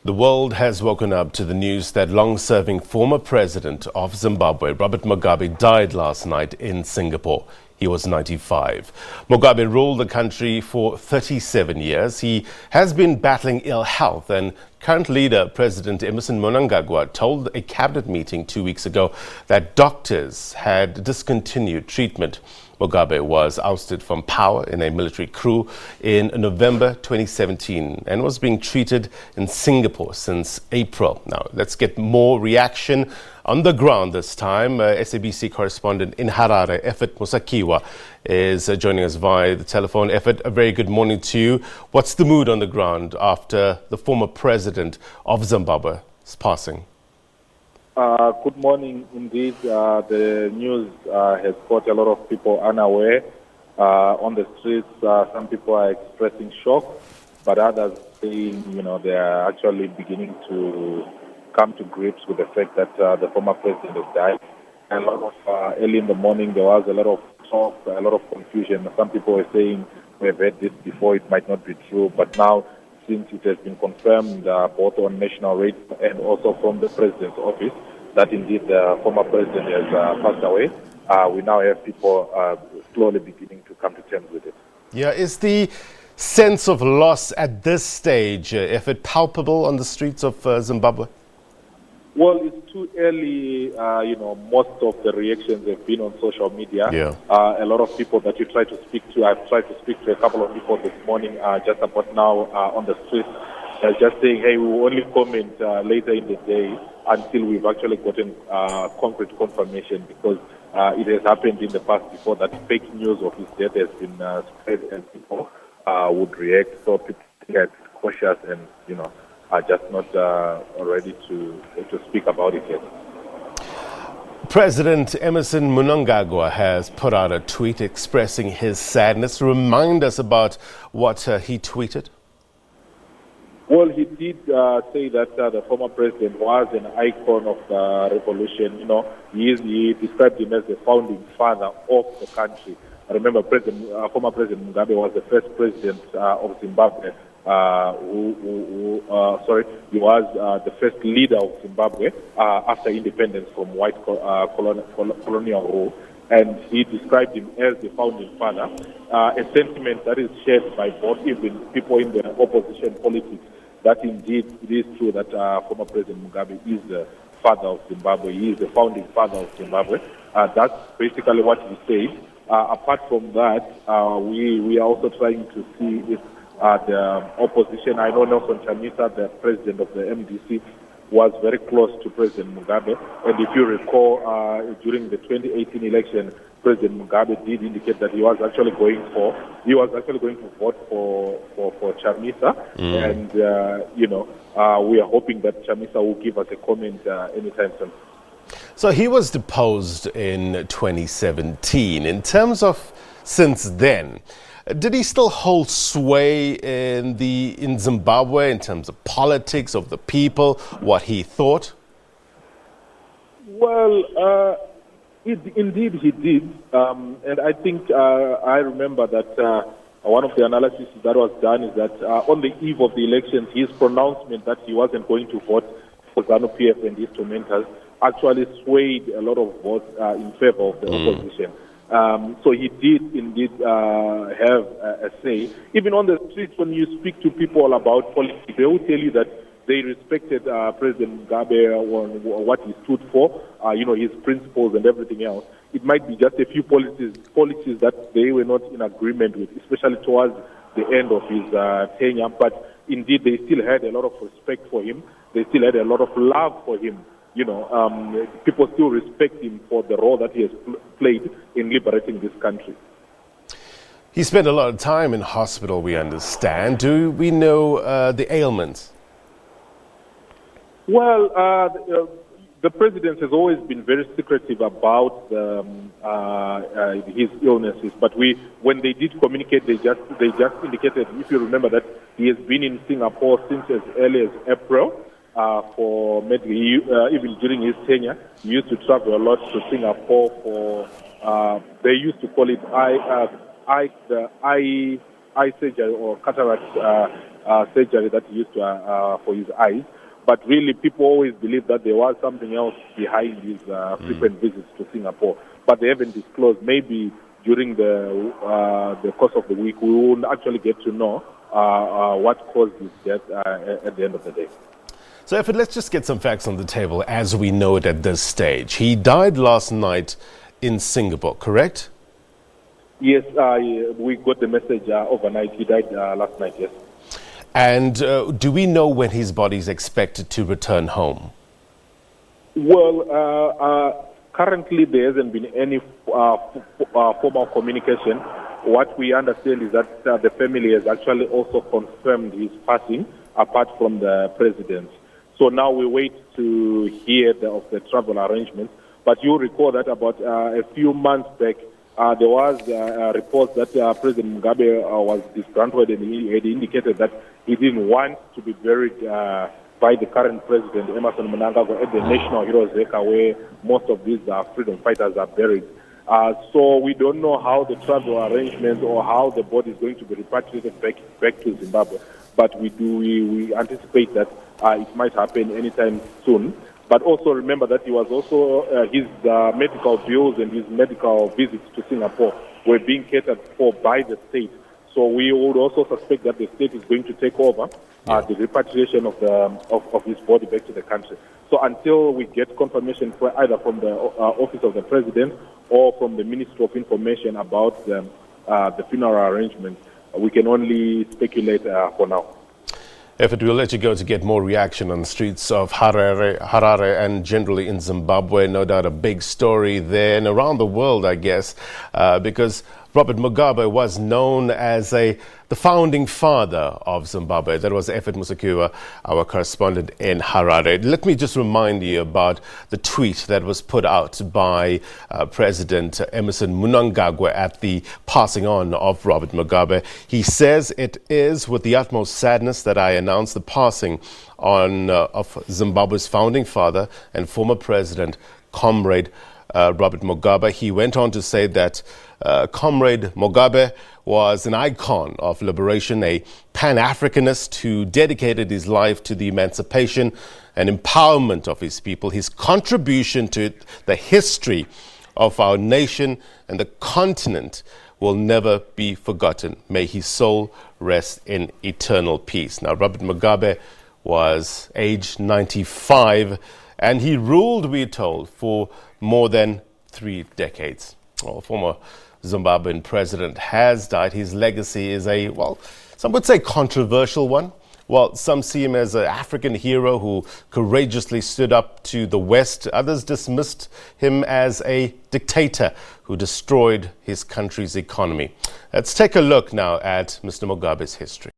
The world has woken up to the news that long-serving former president of Zimbabwe, Robert Mugabe, died last night in Singapore. He was 95. Mugabe ruled the country for 37 years. He has been battling ill health, and current leader, President Emmerson Mnangagwa, told a cabinet meeting 2 weeks ago that doctors had discontinued treatment. Mugabe was ousted from power in a military coup in November 2017 and was being treated in Singapore since April. Now, let's get more reaction on the ground this time. SABC correspondent in Harare, Ephert Musekiwa, is joining us via the telephone. Ephert, a very good morning to you. What's the mood on the ground after the former president of Zimbabwe's passing? Good morning indeed. The news has caught a lot of people unaware. On the streets, some people are expressing shock, but others saying, they are actually beginning to come to grips with the fact that the former president has died. And early in the morning, there was a lot of talk, a lot of confusion. Some people were saying, we've heard this before, it might not be true, but now, since it has been confirmed both on national radio and also from the president's office that indeed the former president has passed away, we now have people slowly beginning to come to terms with it. Yeah, is the sense of loss at this stage, if it palpable on the streets of Zimbabwe? Well, it's too early. Most of the reactions have been on social media. Yeah. A lot of people that you try to speak to, I've tried to speak to a couple of people this morning, just about now on the streets, just saying, hey, we will only comment later in the day until we've actually gotten concrete confirmation, because it has happened in the past before that fake news of his death has been spread and people would react. So people get cautious and, are just not ready to speak about it yet. President Emmerson Mnangagwa has put out a tweet expressing his sadness. Remind us about what he tweeted. Well, he did say that the former president was an icon of the revolution. He described him as the founding father of the country. I remember former President Mugabe was the first president of Zimbabwe. He was the first leader of Zimbabwe after independence from white colonial rule, and he described him as the founding father, a sentiment that is shared by both even people in the opposition politics, that indeed it is true that former President Mugabe is the father of Zimbabwe. He is the founding father of Zimbabwe. That's basically what he said. Apart from that, we are also trying to see if the opposition, I know Nelson Chamisa, the president of the MDC, was very close to President Mugabe. And if you recall, during the 2018 election, President Mugabe did indicate that he was actually going to vote for Chamisa. And, we are hoping that Chamisa will give us a comment anytime soon. So he was deposed in 2017. In terms of since then, did he still hold sway in Zimbabwe in terms of politics, of the people, what he thought? Well, indeed he did. And I think I remember that one of the analyses that was done is that on the eve of the elections, his pronouncement that he wasn't going to vote for ZANU-PF and his tormentors actually swayed a lot of votes in favor of the opposition. So he did indeed have a say. Even on the streets, when you speak to people about politics, they will tell you that they respected President Mugabe on what he stood for, his principles and everything else. It might be just a few policies that they were not in agreement with, especially towards the end of his tenure. But indeed, they still had a lot of respect for him. They still had a lot of love for him. People still respect him for the role that he has played in liberating this country. He spent a lot of time in hospital, we understand. Do we know the ailments? Well, the president has always been very secretive about his illnesses. But when they did communicate, they just indicated, if you remember, that he has been in Singapore since as early as April. For medical, even during his tenure, he used to travel a lot to Singapore for, they used to call it eye surgery or cataract surgery that he used to, for his eyes. But really, people always believe that there was something else behind his frequent visits to Singapore. But they haven't disclosed. Maybe during the course of the week, we will actually get to know what caused his death at the end of the day. So, Ephert, let's just get some facts on the table as we know it at this stage. He died last night in Singapore, correct? Yes, we got the message overnight. He died last night, yes. And do we know when his body is expected to return home? Well, currently there hasn't been any formal communication. What we understand is that the family has actually also confirmed his passing, apart from the president. So now we wait to hear of the travel arrangements. But you recall that about a few months back, there was reports that President Mugabe was disgruntled, and he had indicated that he didn't want to be buried by the current president, Emmerson Mnangagwa, at the National Heroes Zeka, where most of these freedom fighters are buried. So we don't know how the travel arrangements or how the body is going to be repatriated back to Zimbabwe. But we anticipate that it might happen anytime soon. But also remember that he was also his medical bills and his medical visits to Singapore were being catered for by the state. So we would also suspect that the state is going to take over the repatriation of his body back to the country. So until we get confirmation either from the office of the president or from the Ministry of Information about the funeral arrangements, we can only speculate for now. Ephert, we'll let you go to get more reaction on the streets of Harare and generally in Zimbabwe. No doubt a big story there and around the world, I guess, because Robert Mugabe was known as the founding father of Zimbabwe. That was Ephert Musekiwa, our correspondent in Harare. Let me just remind you about the tweet that was put out by President Emmerson Mnangagwa at the passing on of Robert Mugabe. He says, "It is with the utmost sadness that I announce the passing on of Zimbabwe's founding father and former president, Comrade Robert Mugabe." He went on to say that Comrade Mugabe was an icon of liberation, a Pan-Africanist who dedicated his life to the emancipation and empowerment of his people. His contribution to the history of our nation and the continent will never be forgotten. May his soul rest in eternal peace. Now, Robert Mugabe was aged 95 and he ruled, we're told, for more than 3 decades. Well, former Zimbabwean president has died. His legacy is some would say controversial one. Well, some see him as an African hero who courageously stood up to the West. Others dismissed him as a dictator who destroyed his country's economy. Let's take a look now at Mr. Mugabe's history.